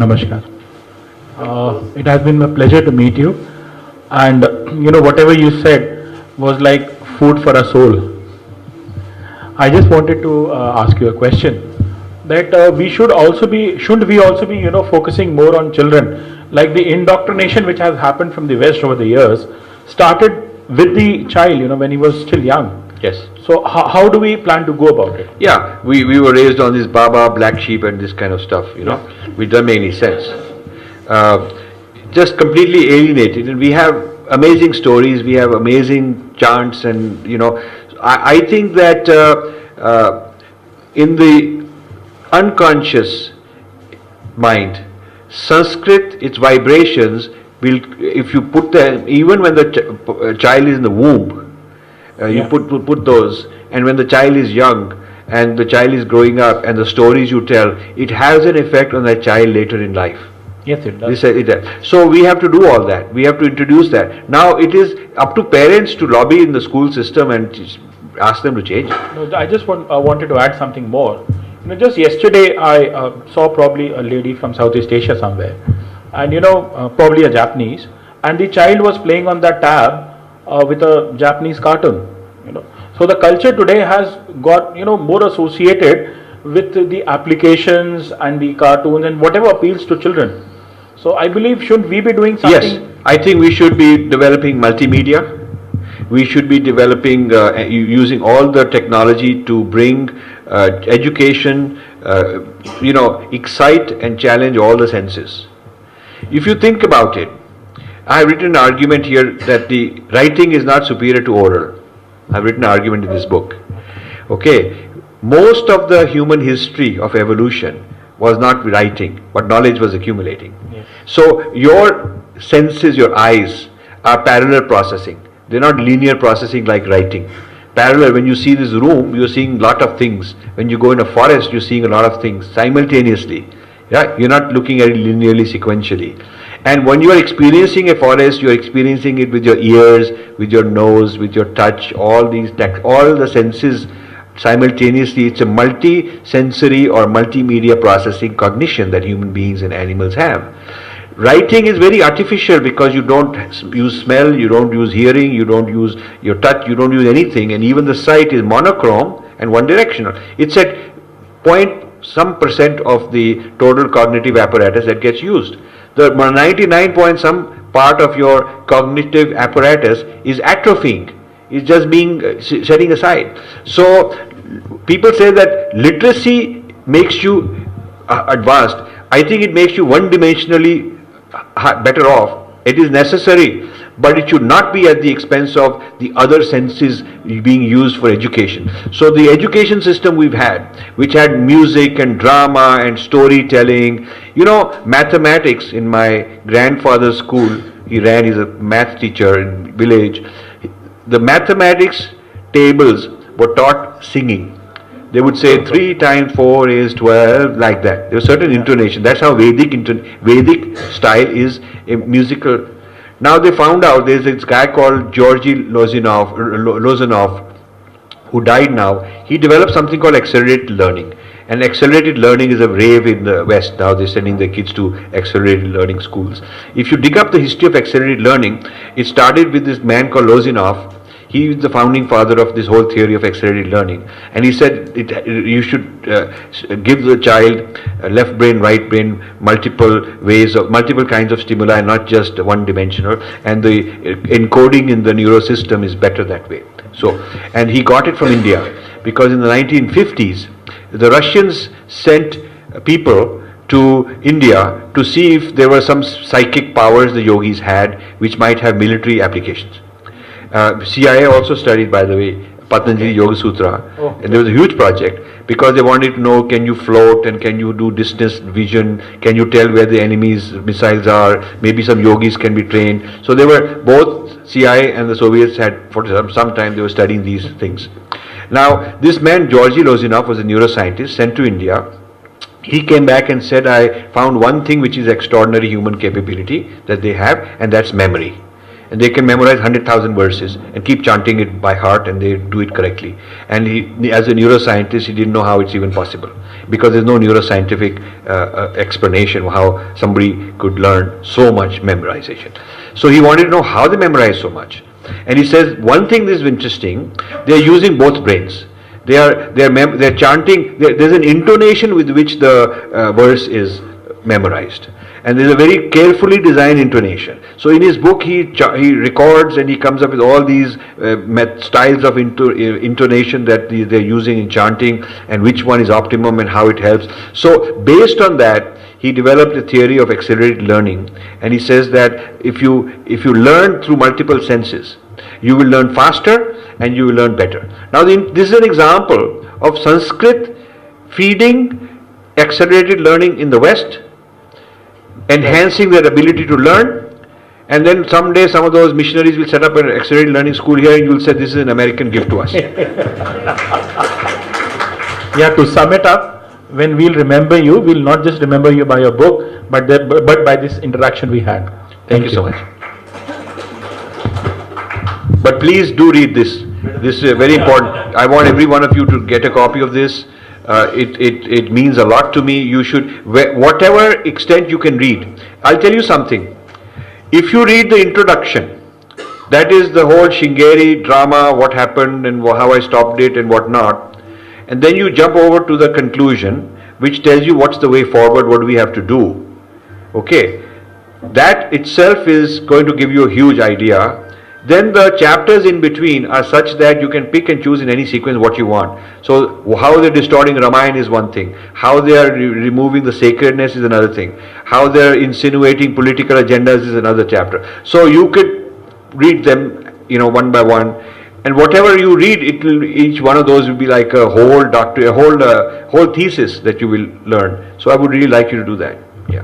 Namaskar. It has been a pleasure to meet you. And whatever you said was like food for a soul. I just wanted to ask you a question. That we shouldn't we also be, focusing more on children? Like the indoctrination which has happened from the West over the years started with the child, when he was still young. Yes. So how do we plan to go about it? Yeah, we were raised on this Baba, black sheep and this kind of stuff, which doesn't make any sense. Just completely alienated. And we have amazing stories, we have amazing chants, and I think that in the unconscious mind, Sanskrit, its vibrations will, if you put them, even when the child is in the womb, you put those, and when the child is young and the child is growing up, and the stories you tell, it has an effect on that child later in life. Yes, it does. It does. So we have to do all that. We have to introduce that. Now it is up to parents to lobby in the school system and ask them to change. No, I just wanted to add something more. Just yesterday I saw probably a lady from Southeast Asia somewhere, and probably a Japanese, and the child was playing on that tab with a Japanese cartoon. So the culture today has got more associated with the applications and the cartoons and whatever appeals to children. So I believe, shouldn't we be doing something? Yes, I think we should be developing multimedia. We should be developing, using all the technology to bring education, excite and challenge all the senses. If you think about it, I have written an argument here that the writing is not superior to oral. I have written an argument in this book. Okay, most of the human history of evolution was not writing, but knowledge was accumulating. Yes. So your senses, your eyes, are parallel processing. They're not linear processing like writing. Parallel, when you see this room, you're seeing a lot of things. When you go in a forest, you're seeing a lot of things simultaneously. Yeah, you're not looking at it linearly, sequentially. And when you are experiencing a forest, you're experiencing it with your ears, with your nose, with your touch, all the senses simultaneously. It's a multi-sensory or multimedia processing cognition that human beings and animals have. Writing is very artificial because you don't use smell, you don't use hearing, you don't use your touch, you don't use anything, and even the sight is monochrome and one directional. It's at some percent of the total cognitive apparatus that gets used. The 99 point some part of your cognitive apparatus is atrophying, is just being setting aside. So people say that literacy makes you advanced. I think it makes you one-dimensionally better off. It is necessary, but it should not be at the expense of the other senses being used for education. So the education system we've had, which had music and drama and storytelling, mathematics. In my grandfather's school, he's a math teacher in village. The mathematics tables were taught singing. They would say 3 times 4 is 12, like that. There was certain intonation. That's how Vedic style is a musical. Now they found out there's this guy called Georgy Lozanov, who died now. He developed something called accelerated learning. And accelerated learning is a rave in the West. Now they're sending their kids to accelerated learning schools. If you dig up the history of accelerated learning, it started with this man called Lozanov. He is the founding father of this whole theory of accelerated learning. And he said you should give the child left brain, right brain, multiple kinds of stimuli, not just one-dimensional. And the encoding in the neurosystem is better that way. So, and he got it from India because in the 1950s, the Russians sent people to India to see if there were some psychic powers the yogis had which might have military applications. CIA also studied, by the way, Patanjali Yoga Sutra, and there was a huge project because they wanted to know, can you float and can you do distance vision, can you tell where the enemy's missiles are, maybe some yogis can be trained. So they were, both CIA and the Soviets had, for some time they were studying these things. Now this man Georgy Lozanov was a neuroscientist sent to India. He came back and said, I found one thing which is extraordinary human capability that they have, and that's memory. and they can memorize 100,000 verses and keep chanting it by heart, and they do it correctly. And he, as a neuroscientist, he didn't know how it's even possible, because there's no neuroscientific explanation of how somebody could learn so much memorization. So he wanted to know how they memorize so much. And he says one thing that is interesting: they are using both brains. They're chanting. There's an intonation with which the verse is memorized, and there's a very carefully designed intonation. So in his book, he records and he comes up with all these styles of intonation that they're using in chanting, and which one is optimum and how it helps. So based on that, he developed a theory of accelerated learning, and he says that if you learn through multiple senses, you will learn faster and you will learn better. Now this is an example of Sanskrit feeding accelerated learning in the West, enhancing their ability to learn, and then someday some of those missionaries will set up an accelerated learning school here, and you will say this is an American gift to us. Yeah, to sum it up, when we'll remember you, we'll not just remember you by your book, but by this interaction we had. Thank you so much. But please do read this. This is very important. I want every one of you to get a copy of this. It means a lot to me. You should, whatever extent you can read. I'll tell you something. If you read the introduction, that is the whole Sringeri drama, what happened and how I stopped it and what not, and then you jump over to the conclusion, which tells you what's the way forward, what do we have to do. Okay, that itself is going to give you a huge idea. Then the chapters in between are such that you can pick and choose in any sequence what you want. So how they're distorting Ramayana is one thing. How they are removing the sacredness is another thing. How they're insinuating political agendas is another chapter. So you could read them, one by one. And whatever you read, each one of those will be like a whole doctrine, a whole thesis that you will learn. So I would really like you to do that.